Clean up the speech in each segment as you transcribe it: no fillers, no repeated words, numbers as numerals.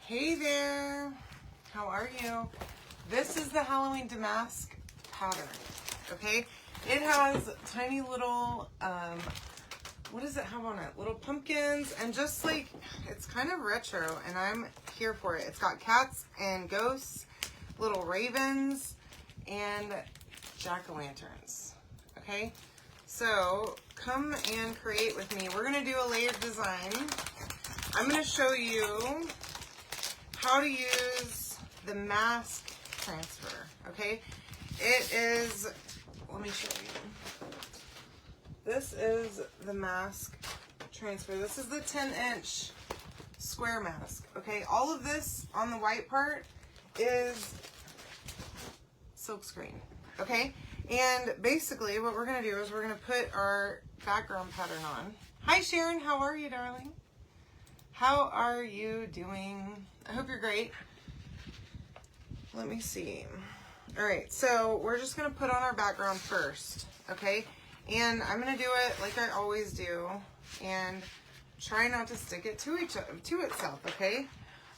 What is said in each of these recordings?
Hey there, how are you? This is the Halloween damask pattern, okay? It has tiny little, what does it have on it? Little pumpkins and just like, it's kind of retro and I'm here for it. It's got cats and ghosts, little ravens, and jack-o'-lanterns, okay? So come and create with me. We're gonna do a layered design. I'm gonna show you how to use the mask transfer, okay? It is, let me show you. This is the mask transfer. This is the 10-inch square mask, okay? All of this on the white part is silk screen, okay? And basically what we're gonna do is we're gonna put our background pattern on. Hi Sharon, how are you, darling? How are you doing? I hope you're great. Let me see. All right, so we're just gonna put on our background first, okay? And I'm gonna do it like I always do and try not to stick it to itself, okay?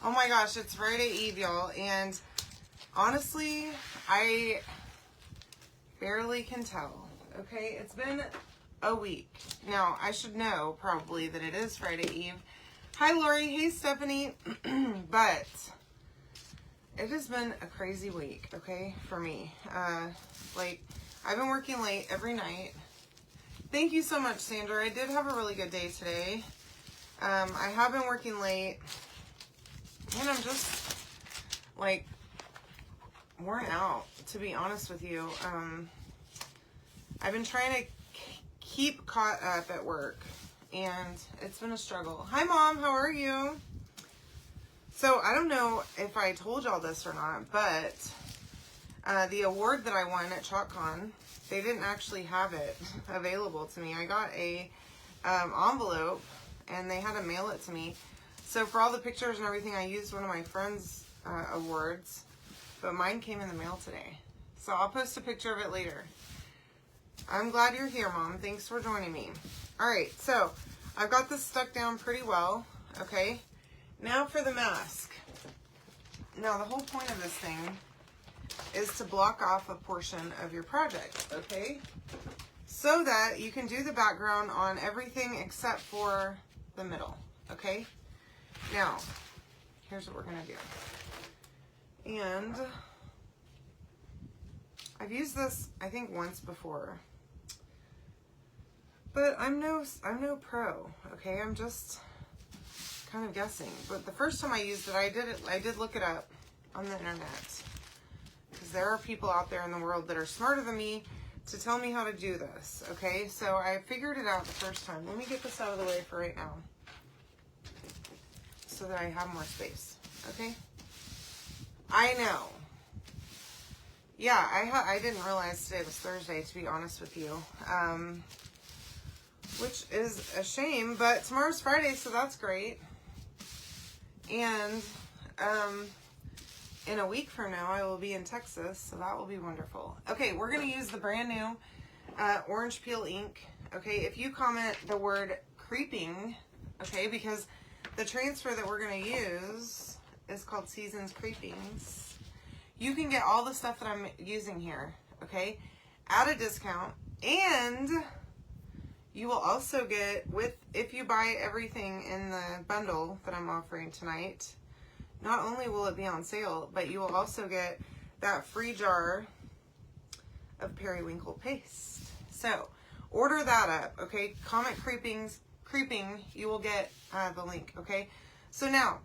Oh my gosh, it's Friday Eve, y'all, and honestly, I barely can tell, okay? It's been a week. Now, I should know probably that it is Friday Eve. Hi, Lori. Hey, Stephanie. But it has been a crazy week, okay, for me. Like, I've been working late every night. Thank you so much, Sandra. I did have a really good day today. I have been working late, and I'm just, like, worn out, to be honest with you. I've been trying to keep caught up at work, and it's been a struggle. Hi, Mom. How are you? So, I don't know if I told y'all this or not, but the award that I won at ChalkCon, they didn't actually have it available to me. I got a envelope, and they had to mail it to me. So, for all the pictures and everything, I used one of my friend's awards, but mine came in the mail today. So, I'll post a picture of it later. I'm glad you're here, Mom. Thanks for joining me. All right, so I've got this stuck down pretty well, okay? Now for the mask. Now, the whole point of this thing is to block off a portion of your project, okay? So that you can do the background on everything except for the middle, okay? Now, here's what we're gonna do. And I've used this, I think, once before. But I'm no pro, okay? I'm just kind of guessing. But the first time I used it, I did look it up on the internet. Because there are people out there in the world that are smarter than me to tell me how to do this, okay? So I figured it out the first time. Let me get this out of the way for right now, so that I have more space, okay? I know. Yeah, I didn't realize today was Thursday, to be honest with you. Which is a shame, but tomorrow's Friday, so that's great. And in a week from now, I will be in Texas, so that will be wonderful. Okay, we're going to use the brand new orange peel ink. Okay, if you comment the word creeping, okay, because the transfer that we're going to use is called Seasons Creepings, you can get all the stuff that I'm using here, okay, at a discount. And you will also get, if you buy everything in the bundle that I'm offering tonight, not only will it be on sale, but you will also get that free jar of periwinkle paste. So, order that up, okay? Comment creeping, you will get the link, okay? So now,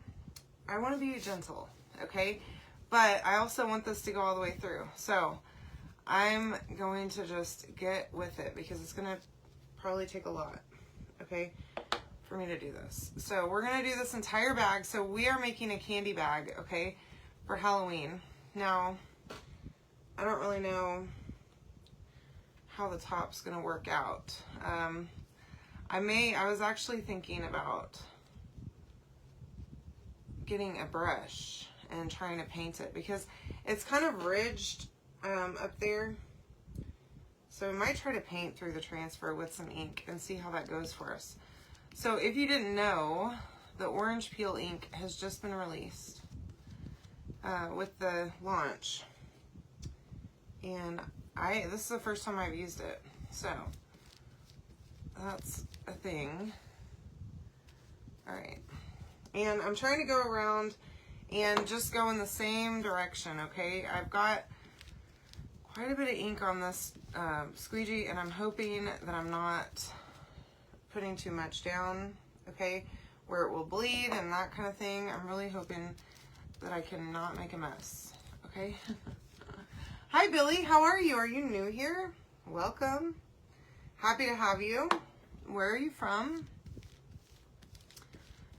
I want to be gentle, okay? But I also want this to go all the way through. So, I'm going to just get with it because it's going to probably take a lot, okay, for me to do this. So we're gonna do this entire bag. So we are making a candy bag, okay, for Halloween. Now, I don't really know how the top's gonna work out. I was actually thinking about getting a brush and trying to paint it because it's kind of ridged up there. So we might try to paint through the transfer with some ink and see how that goes for us. So if you didn't know, the orange peel ink has just been released with the launch. And this is the first time I've used it. So that's a thing. All right. And I'm trying to go around and just go in the same direction, okay? I've got quite a bit of ink on this squeegee, and I'm hoping that I'm not putting too much down, okay, where it will bleed and that kind of thing. I'm really hoping that I can not make a mess, okay? Hi, Billy. How are you? Are you new here? Welcome. Happy to have you. Where are you from?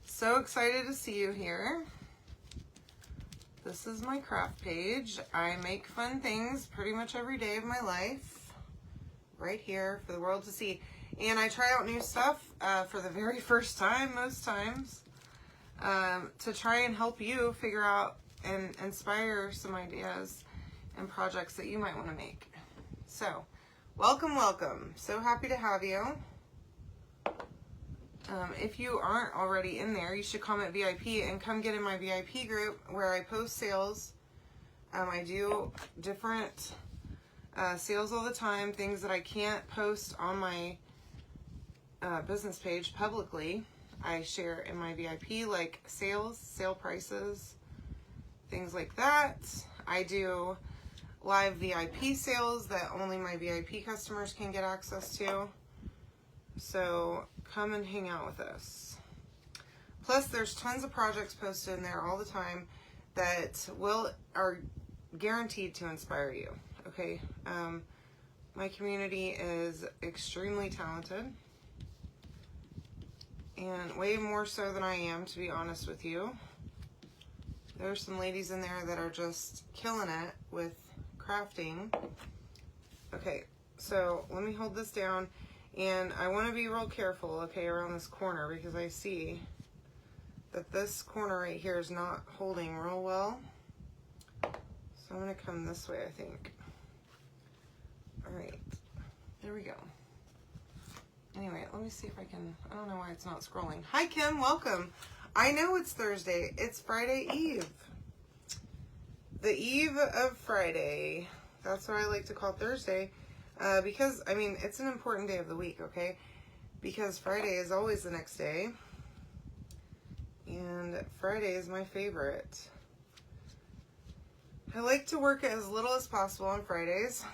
So excited to see you here. This is my craft page. I make fun things pretty much every day of my life, right here for the world to see. And I try out new stuff for the very first time, most times, to try and help you figure out and inspire some ideas and projects that you might want to make. So, welcome, welcome. So happy to have you. If you aren't already in there, you should comment VIP and come get in my VIP group where I post sales. I do different sales all the time, things that I can't post on my business page publicly. I share in my VIP, like sales, sale prices, things like that. I do live VIP sales that only my VIP customers can get access to. So come and hang out with us. Plus, there's tons of projects posted in there all the time that are guaranteed to inspire you. Okay, my community is extremely talented, and way more so than I am, to be honest with you. There's some ladies in there that are just killing it with crafting. Okay, so let me hold this down. And I want to be real careful, okay, around this corner, because I see that this corner right here is not holding real well. So I'm going to come this way, I think. All right, there we go. Anyway, let me see if I can, I don't know why it's not scrolling. Hi, Kim, welcome. I know it's Thursday. It's Friday Eve. The eve of Friday. That's what I like to call Thursday. Because, I mean, it's an important day of the week, okay? Because Friday is always the next day. And Friday is my favorite. I like to work as little as possible on Fridays.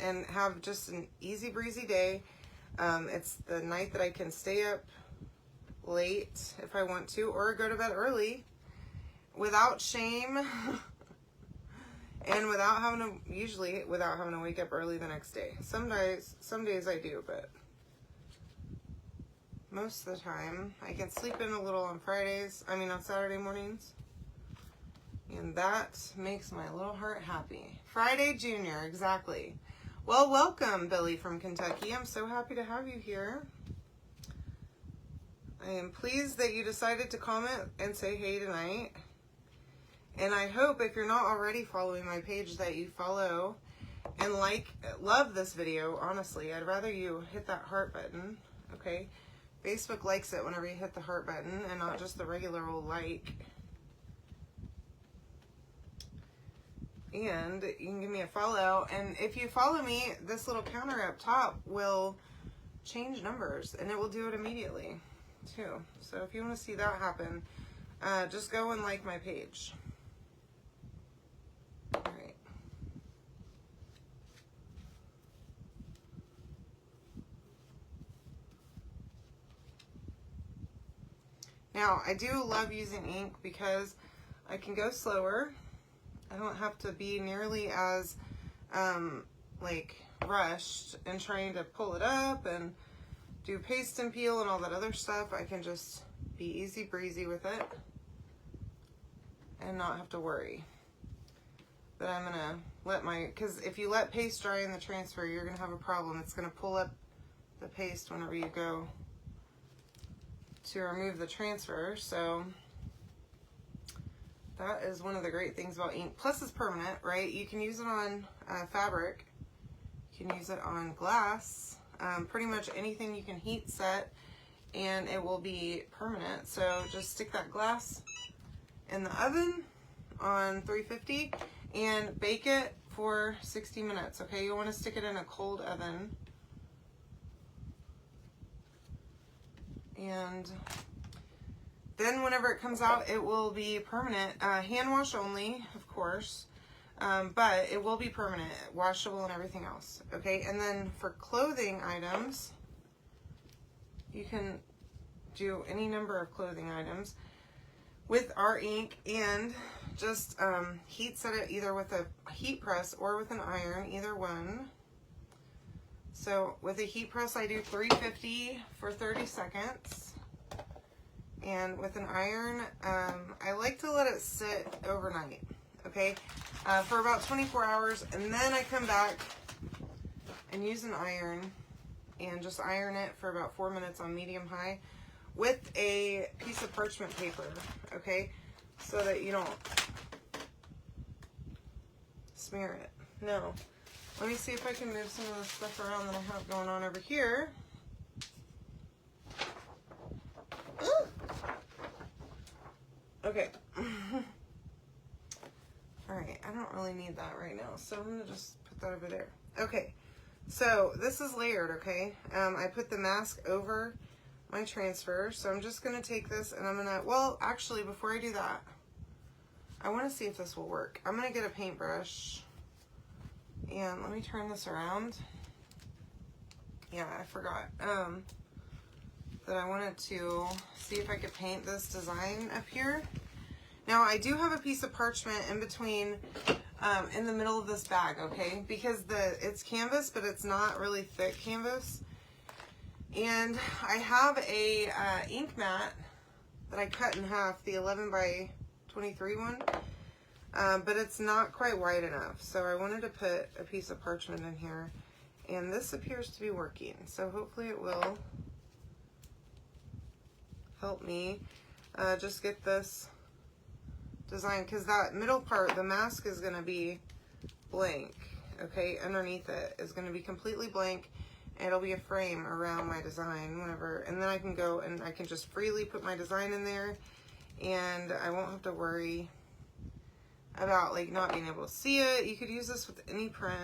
And have just an easy breezy day. It's the night that I can stay up late if I want to, or go to bed early without shame. And without having to wake up early the next day. Some days I do, but most of the time I can sleep in a little on Saturday mornings. And that makes my little heart happy. Friday Junior, exactly. Well, welcome, Billy from Kentucky. I'm so happy to have you here. I am pleased that you decided to comment and say hey tonight. And I hope if you're not already following my page that you follow and love this video, honestly. I'd rather you hit that heart button, okay? Facebook likes it whenever you hit the heart button and not just the regular old like. And you can give me a follow. And if you follow me, this little counter up top will change numbers and it will do it immediately too. So if you want to see that happen, just go and like my page. All right. Now, I do love using ink because I can go slower. I don't have to be nearly as, rushed and trying to pull it up and do paste and peel and all that other stuff. I can just be easy breezy with it and not have to worry. But I'm gonna because if you let paste dry in the transfer, you're gonna have a problem. It's gonna pull up the paste whenever you go to remove the transfer. So that is one of the great things about ink. Plus it's permanent, right? You can use it on fabric. You can use it on glass. Pretty much anything you can heat set and it will be permanent. So just stick that glass in the oven on 350 and bake it for 60 minutes, okay? You want to stick it in a cold oven. And then whenever it comes out, it will be permanent. Hand wash only, of course, but it will be permanent, washable and everything else, okay? And then for clothing items, you can do any number of clothing items with our ink, and just heat set it either with a heat press or with an iron, either one. So with a heat press, I do 350 for 30 seconds. And with an iron, I like to let it sit overnight, okay, for about 24 hours. And then I come back and use an iron and just iron it for about 4 minutes on medium high with a piece of parchment paper, okay, so that you don't smear it. No. Let me see if I can move some of the stuff around that I have going on over here. Okay. Alright, I don't really need that right now, so I'm going to just put that over there. Okay, so this is layered, okay? I put the mask over my transfer, so I'm just going to take this and I'm going to, well, actually, before I do that, I want to see if this will work. I'm going to get a paintbrush, and let me turn this around. Yeah, I forgot that I wanted to see if I could paint this design up here. Now, I do have a piece of parchment in between, in the middle of this bag, okay? Because it's canvas, but it's not really thick canvas. And I have a ink mat that I cut in half, the 11 by 23 one, but it's not quite wide enough. So I wanted to put a piece of parchment in here, and this appears to be working. So hopefully it will help me just get this design, because that middle part, the mask, is going to be blank, okay? Underneath it is going to be completely blank. It'll be a frame around my design whenever, and then I can go and I can just freely put my design in there, and I won't have to worry about like not being able to see it. You could use this with any print,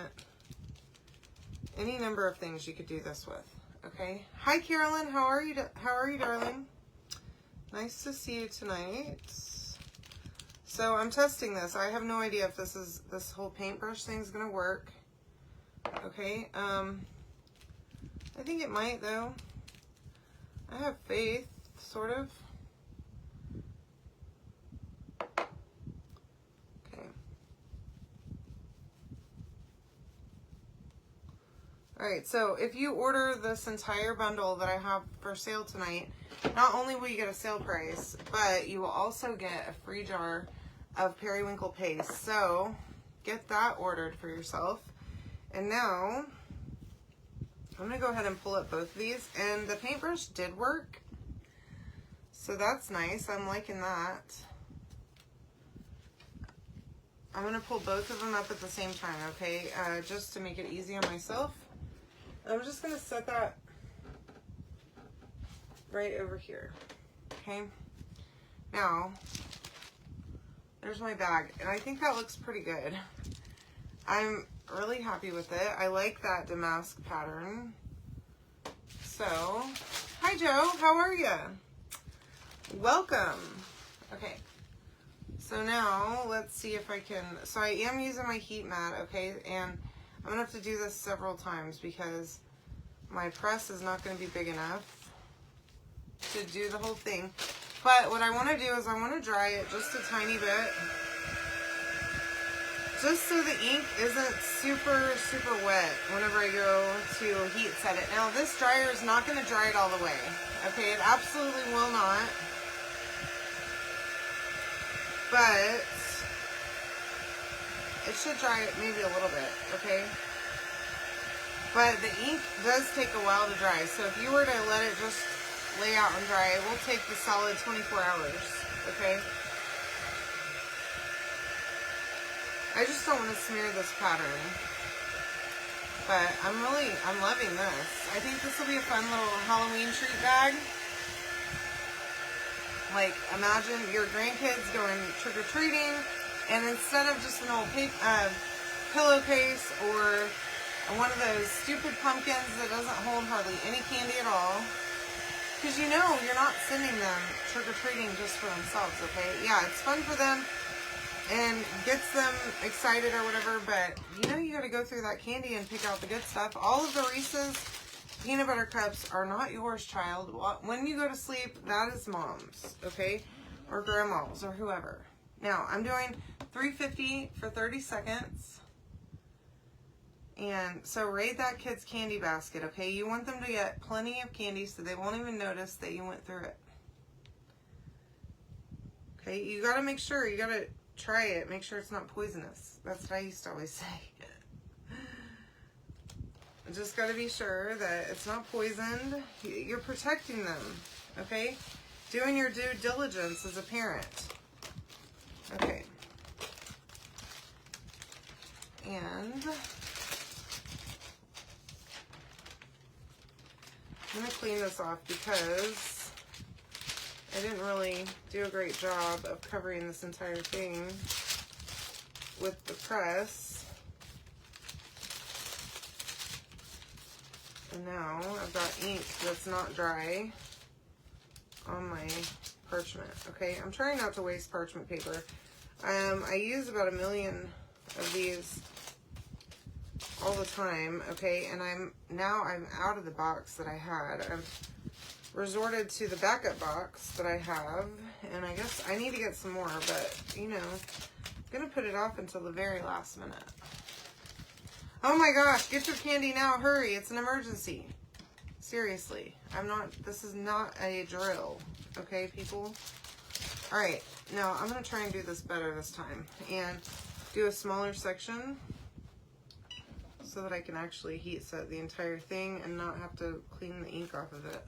any number of things you could do this with, okay? Hi Carolyn, how are you? How are you, darling? Nice to see you tonight. So I'm testing this. I have no idea if this whole paintbrush thing is gonna work. Okay, I think it might though. I have faith, sort of. Okay. Alright, so if you order this entire bundle that I have for sale tonight, not only will you get a sale price, but you will also get a free jar of periwinkle paste. So get that ordered for yourself. And now I'm gonna go ahead and pull up both of these, and the paintbrush did work, so that's nice. I'm liking that. I'm gonna pull both of them up at the same time, okay, just to make it easy on myself. I'm just gonna set that right over here, okay? Now, there's my bag, and I think that looks pretty good. I'm really happy with it. I like that damask pattern. So, hi Joe, how are you? Welcome. Okay, so now let's see if I can, so I am using my heat mat, okay, and I'm gonna have to do this several times because my press is not gonna be big enough to do the whole thing. But what I wanna do is I wanna dry it just a tiny bit, just so the ink isn't super, super wet whenever I go to heat set it. Now, this dryer is not going to dry it all the way, okay? It absolutely will not. But it should dry it maybe a little bit, okay? But the ink does take a while to dry, so if you were to let it just lay out and dry, it will take the solid 24 hours, okay? I just don't want to smear this pattern, but I'm loving this. I think this will be a fun little Halloween treat bag. Like, imagine your grandkids going trick-or-treating, and instead of just an old pillowcase or one of those stupid pumpkins that doesn't hold hardly any candy at all, because you know you're not sending them trick-or-treating just for themselves, okay? Yeah, it's fun for them and gets them excited or whatever, but you know you got to go through that candy and pick out the good stuff. All of the Reese's peanut butter cups are not yours, child. When you go to sleep, that is mom's, okay? Or grandma's or whoever. Now, I'm doing $3.50 for 30 seconds. And so raid that kid's candy basket, okay? You want them to get plenty of candy so they won't even notice that you went through it. Okay, you got to make sure, you got to try it. Make sure it's not poisonous. That's what I used to always say. Just got to be sure that it's not poisoned. You're protecting them, okay? Doing your due diligence as a parent. Okay. And I'm going to clean this off because I didn't really do a great job of covering this entire thing with the press. And now I've got ink that's not dry on my parchment. Okay, I'm trying not to waste parchment paper. I use about 1 million of these all the time. Okay, and I'm out of the box that I had. I've resorted to the backup box that I have, and I guess I need to get some more, but you know, I'm gonna put it off until the very last minute. Oh my gosh, get your candy now, hurry, it's an emergency. Seriously, this is not a drill, okay, people? All right, now I'm gonna try and do this better this time and do a smaller section so that I can actually heat set the entire thing and not have to clean the ink off of it,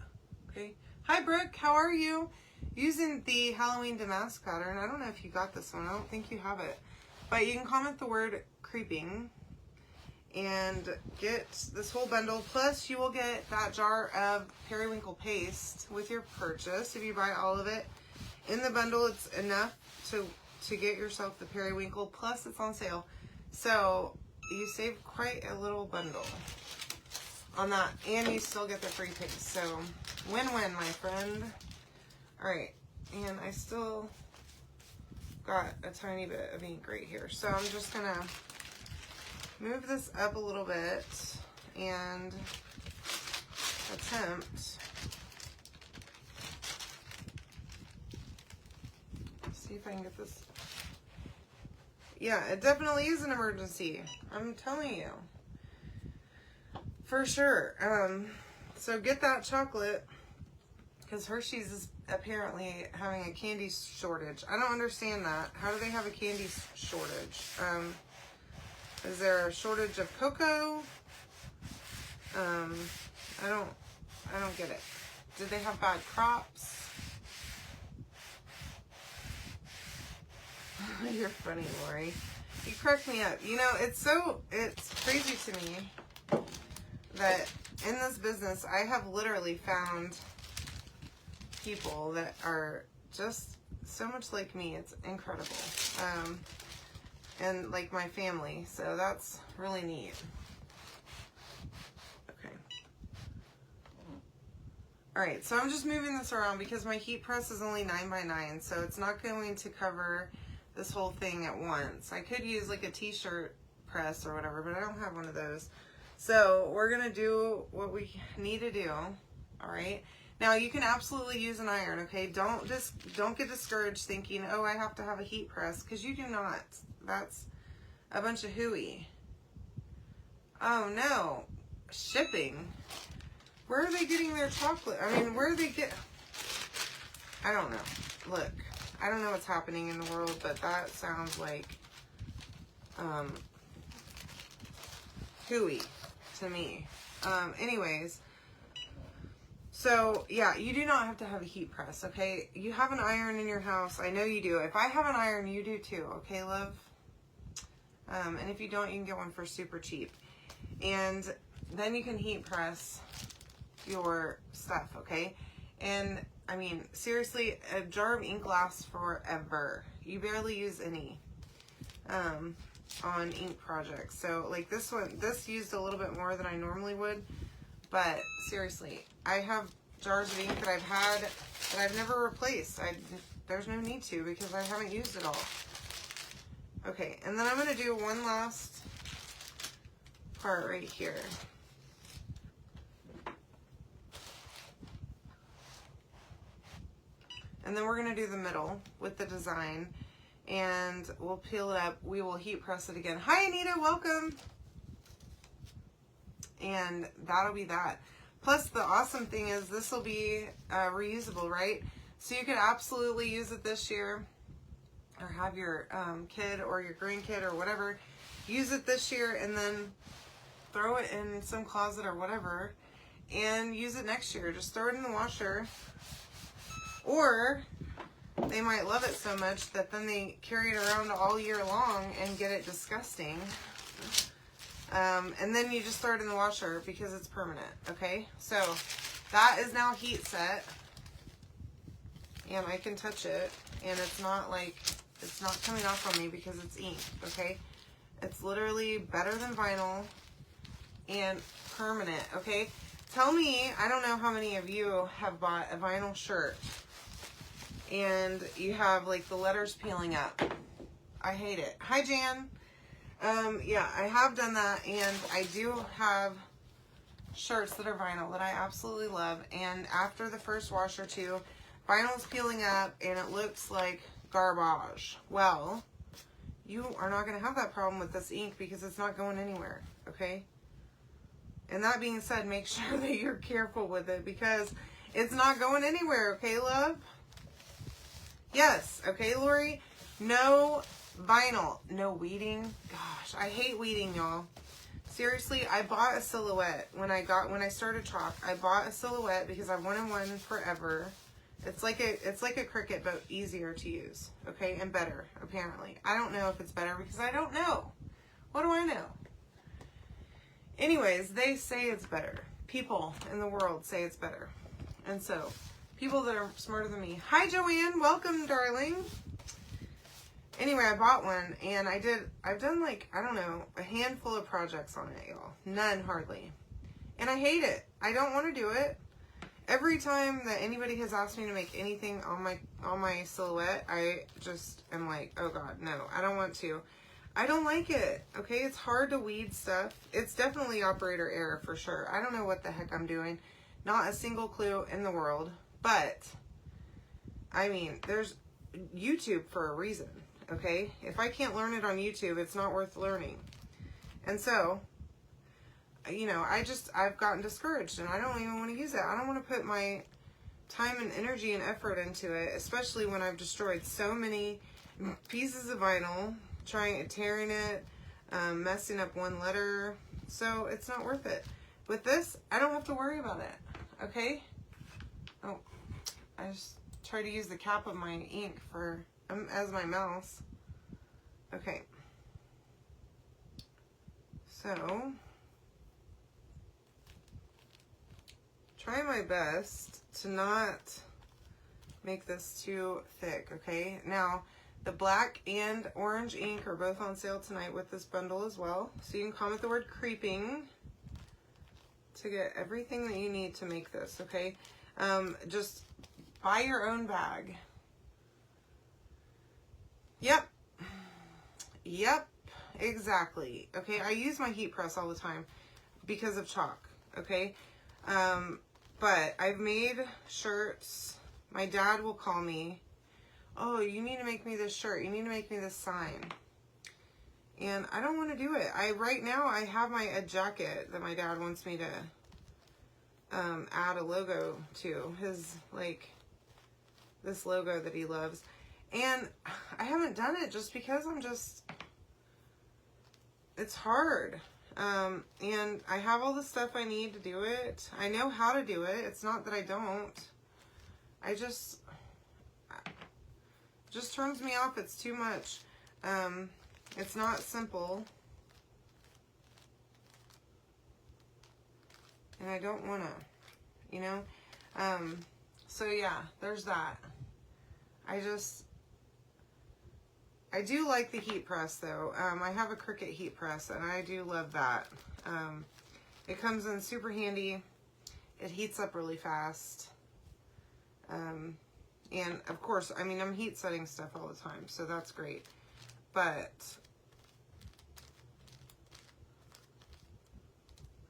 okay? Hi, Brooke, how are you? Using the Halloween Damask pattern. I don't know if you got this one, I don't think you have it, but you can comment the word creeping and get this whole bundle. Plus, you will get that jar of periwinkle paste with your purchase if you buy all of it. In the bundle, it's enough to get yourself the periwinkle. Plus, it's on sale, so you save quite a little bundle on that, and you still get the free paste. So, win-win, my friend. All right, and I still got a tiny bit of ink right here, so I'm just gonna move this up a little bit and attempt see if I can get this. Yeah, it definitely is an emergency. I'm telling you. For sure. So get that chocolate because Hershey's is apparently having a candy shortage. I don't understand that. How do they have a candy shortage? Is there a shortage of cocoa? I don't get it. Did they have bad crops? You're funny, Lori. You crack me up. You know, it's crazy to me that in this business, I have literally found people that are just so much like me. It's incredible. And like my family, so that's really neat. Okay. All right, so I'm just moving this around because my heat press is only 9x9, so it's not going to cover this whole thing at once. I could use like a t-shirt press or whatever, but I don't have one of those. So we're gonna do what we need to do. All right. Now you can absolutely use an iron. Okay. Don't get discouraged thinking, oh, I have to have a heat press, because you do not. That's a bunch of hooey. Oh no, shipping. Where are they getting their chocolate? I mean, where do they get? I don't know. Look, I don't know what's happening in the world, but that sounds like hooey to me. Anyways, so yeah, you do not have to have a heat press, okay? You have an iron in your house. I know you do. If I have an iron, you do too, okay, love? And if you don't, you can get one for super cheap. And then you can heat press your stuff, okay? And I mean, seriously, a jar of ink lasts forever. You barely use any on ink projects. So like this one, this used a little bit more than I normally would, but seriously, I have jars of ink that I've had that I've never replaced. There's no need to because I haven't used it all. Okay, and then I'm going to do one last part right here. And then we're going to do the middle with the design, and we'll peel it up. We will heat press it again. Hi, Anita, welcome. And that'll be that. Plus, the awesome thing is this will be reusable, right? So you could absolutely use it this year, or have your kid or your grandkid or whatever use it this year, and then throw it in some closet or whatever, and use it next year. Just throw it in the washer. Or they might love it so much that then they carry it around all year long and get it disgusting. And then you just throw it in the washer because it's permanent, okay? So that is now heat set. And I can touch it. And it's not like, it's not coming off on me because it's ink, okay? It's literally better than vinyl and permanent, okay? Tell me, I don't know how many of you have bought a vinyl shirt and you have like the letters peeling up. I hate it. Hi, Jan. Yeah, I have done that, and I do have shirts that are vinyl that I absolutely love, and after the first wash or two, vinyl's peeling up and it looks like garbage. Well, you are not going to have that problem with this ink because it's not going anywhere, okay? And that being said, make sure that you're careful with it because it's not going anywhere, okay, love? Yes, okay, Lori? No vinyl. No weeding. Gosh, I hate weeding, y'all. Seriously, I bought a Silhouette when I started chalk. I bought a Silhouette because I've wanted one forever. It's like a Cricut, but easier to use, okay, and better, apparently. I don't know if it's better because I don't know. What do I know? Anyways, they say it's better. People in the world say it's better. And so, people that are smarter than me. Hi, Joanne. Welcome, darling. Anyway, I bought one, and I've done like, I don't know, a handful of projects on it, y'all. None, hardly. And I hate it. I don't want to do it. Every time that anybody has asked me to make anything on my Silhouette, I just am like, oh God, no, I don't want to. I don't like it, okay? It's hard to weed stuff. It's definitely operator error for sure. I don't know what the heck I'm doing. Not a single clue in the world. But, I mean, there's YouTube for a reason, okay? If I can't learn it on YouTube, it's not worth learning. And so, you know, I've gotten discouraged and I don't even want to use it. I don't want to put my time and energy and effort into it, especially when I've destroyed so many pieces of vinyl, tearing it, messing up one letter. So it's not worth it. With this, I don't have to worry about it, okay? Oh, I just try to use the cap of my ink for as my mouse. Okay. So, try my best to not make this too thick, okay? Now, the black and orange ink are both on sale tonight with this bundle as well. So you can comment the word creeping to get everything that you need to make this, okay? Just buy your own bag. Yep. Yep, exactly. Okay, I use my heat press all the time because of chalk, okay? But I've made shirts. My dad will call me, oh, you need to make me this shirt. You need to make me this sign. And I don't want to do it. Right now I have a jacket that my dad wants me to add a logo to. His, like, this logo that he loves. And I haven't done it just because it's hard. And I have all the stuff I need to do it. I know how to do it. It's not that I don't. It just turns me off. It's too much. It's not simple. And I don't want to, you know. So yeah, there's that. I do like the heat press though. I have a Cricut heat press and I do love that. It comes in super handy. It heats up really fast. And of course, I mean, I'm heat setting stuff all the time, so that's great. But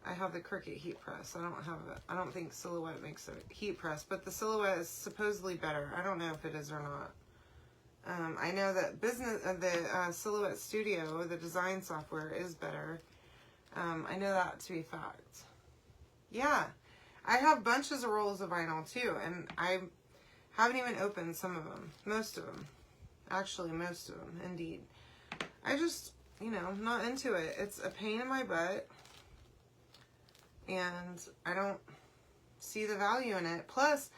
I have the Cricut heat press. I don't think Silhouette makes a heat press, but the Silhouette is supposedly better. I don't know if it is or not. I know that the Silhouette Studio, the design software, is better. I know that to be fact. Yeah, I have bunches of rolls of vinyl too, and I haven't even opened some of them. Most of them. Actually, most of them, indeed. I just, you know, I'm not into it. It's a pain in my butt, and I don't see the value in it. Plus,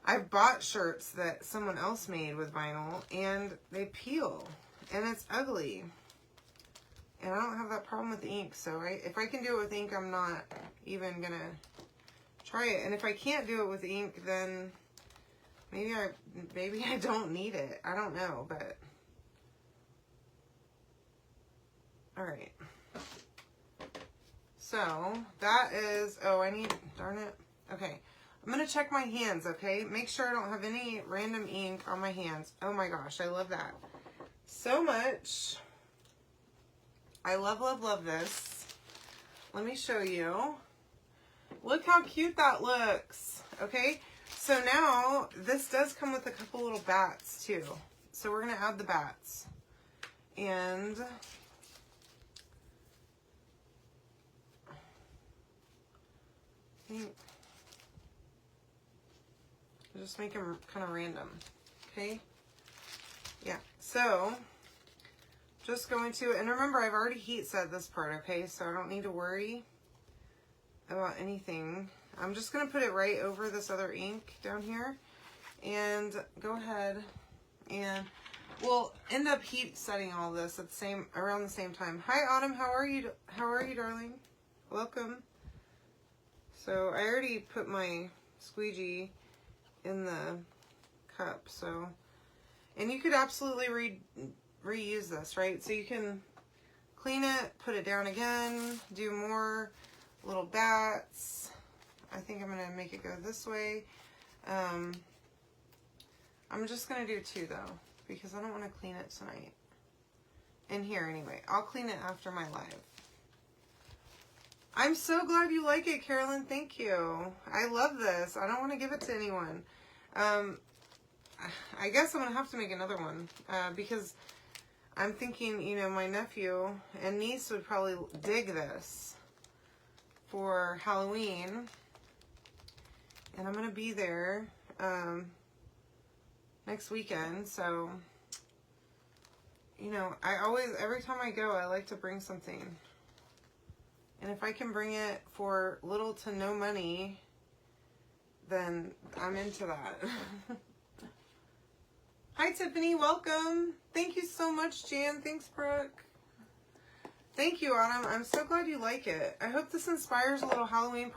I've bought shirts that someone else made with vinyl, and they peel, and it's ugly. And I don't have that problem with ink, so if I can do it with ink, I'm not even gonna try it. And if I can't do it with ink, then maybe I don't need it. I don't know, but all right. So that is, darn it. Okay. I'm going to check my hands, okay? Make sure I don't have any random ink on my hands. Oh my gosh, I love that so much. I love, love, love this. Let me show you. Look how cute that looks, okay? So now, this does come with a couple little bats too. So we're going to add the bats. And I think just make them kind of random, okay? Yeah, so just going to, and remember I've already heat set this part, okay? So I don't need to worry about anything. I'm just going to put it right over this other ink down here and go ahead and we'll end up heat setting all this at around the same time. Hi Autumn, how are you? How are you, darling? Welcome. So I already put my squeegee in the cup, so, and you could absolutely reuse this, right? So you can clean it, put it down again, do more little bats. I think I'm gonna make it go this way. I'm just gonna do 2 though, because I don't want to clean it tonight. In here anyway. I'll clean it after my live. I'm so glad you like it, Carolyn. Thank you. I love this. I don't want to give it to anyone. I guess I'm going to have to make another one because I'm thinking, you know, my nephew and niece would probably dig this for Halloween. And I'm going to be there next weekend. So, you know, every time I go, I like to bring something. And if I can bring it for little to no money, then I'm into that. Hi, Tiffany. Welcome. Thank you so much, Jan. Thanks, Brooke. Thank you, Autumn. I'm so glad you like it. I hope this inspires a little Halloween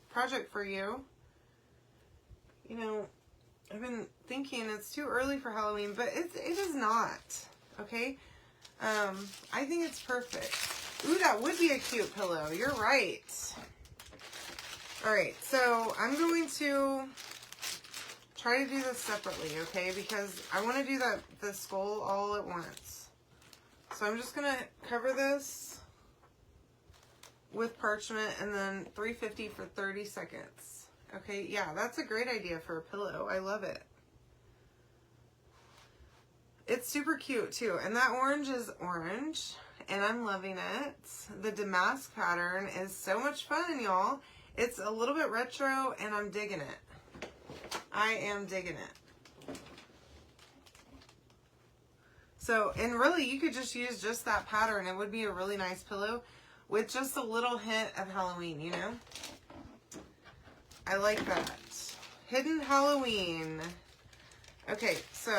project for you. You know, I've been thinking it's too early for Halloween, but it is not. Okay? I think it's perfect. Ooh, that would be a cute pillow. You're right. All right, so I'm going to try to do this separately, okay? Because I want to do the skull all at once. So I'm just going to cover this with parchment and then 350 for 30 seconds. Okay, yeah, that's a great idea for a pillow. I love it. It's super cute too. And that orange is orange. And I'm loving it. The damask pattern is so much fun, y'all. It's a little bit retro, and I'm digging it. I am digging it. So, and really, you could just use just that pattern. It would be a really nice pillow with just a little hint of Halloween, you know? I like that. Hidden Halloween. Okay, so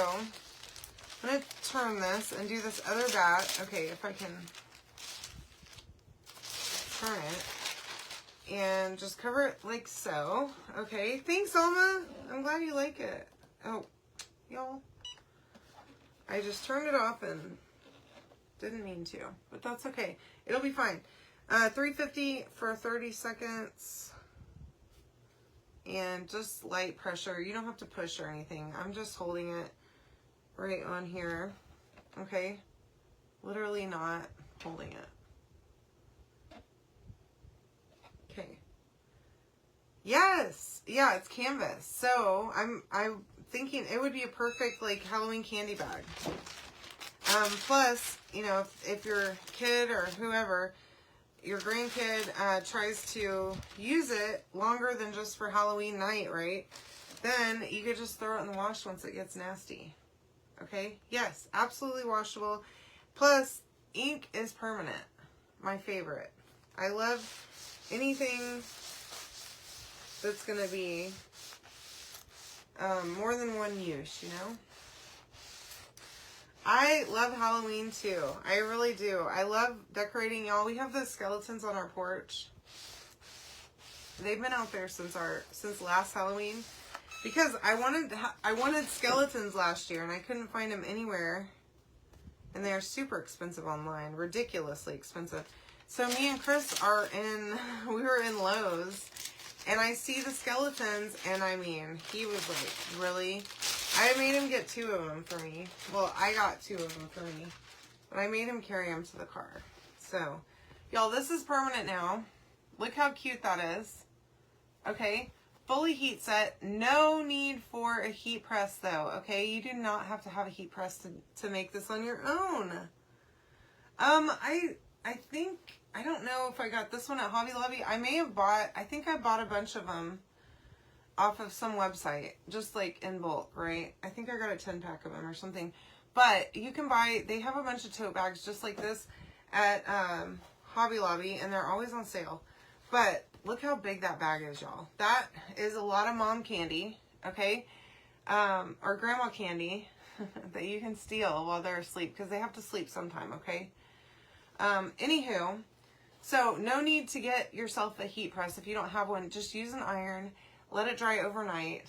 I'm going to turn this and do this other bat. Okay, if I can turn it. And just cover it like so. Okay, thanks, Alma. I'm glad you like it. Oh, y'all. I just turned it off and didn't mean to, but that's okay. It'll be fine. 350 for 30 seconds. And just light pressure. You don't have to push or anything. I'm just holding it right on here. Okay? Literally not holding it. Okay. Yes! Yeah, it's canvas. So, I'm thinking it would be a perfect, like, Halloween candy bag. Plus, you know, if your kid or whoever, your grandkid tries to use it longer than just for Halloween night, right? Then you could just throw it in the wash once it gets nasty. Okay? Yes, absolutely washable. Plus, ink is permanent. My favorite. I love anything that's going to be more than one use, you know? I love Halloween too. I really do. I love decorating, y'all. We have the skeletons on our porch. They've been out there since last Halloween because I wanted skeletons last year and I couldn't find them anywhere. And they're super expensive online, ridiculously expensive. So me and Chris we were in Lowe's and I see the skeletons and I mean, he was like, really? I made him get 2 of them for me. Well, I got 2 of them for me. But I made him carry them to the car. So, y'all, this is permanent now. Look how cute that is. Okay? Fully heat set. No need for a heat press, though. Okay? You do not have to have a heat press to make this on your own. I think, I don't know if I got this one at Hobby Lobby. I think I bought a bunch of them off of some website, just like in bulk, right? I think I got a 10-pack of them or something. But you can they have a bunch of tote bags just like this at Hobby Lobby, and they're always on sale. But look how big that bag is, y'all. That is a lot of mom candy, okay? Or grandma candy that you can steal while they're asleep, because they have to sleep sometime, okay? Anywho, so no need to get yourself a heat press if you don't have one. Just use an iron. Let it dry overnight.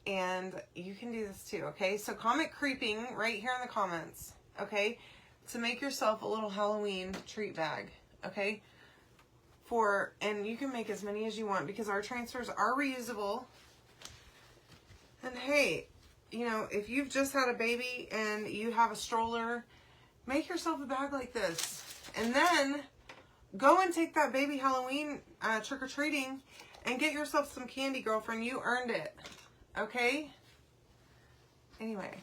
And you can do this too, okay? So comment creeping right here in the comments, okay? To make yourself a little Halloween treat bag, okay? And you can make as many as you want because our transfers are reusable. And hey, you know, if you've just had a baby and you have a stroller, make yourself a bag like this. And then go and take that baby Halloween trick-or-treating and get yourself some candy, girlfriend. You earned it. Okay? Anyway.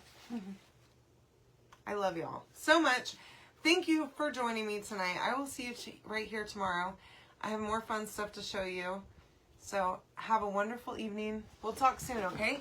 I love y'all so much. Thank you for joining me tonight. I will see you right here tomorrow. I have more fun stuff to show you. So have a wonderful evening. We'll talk soon, okay?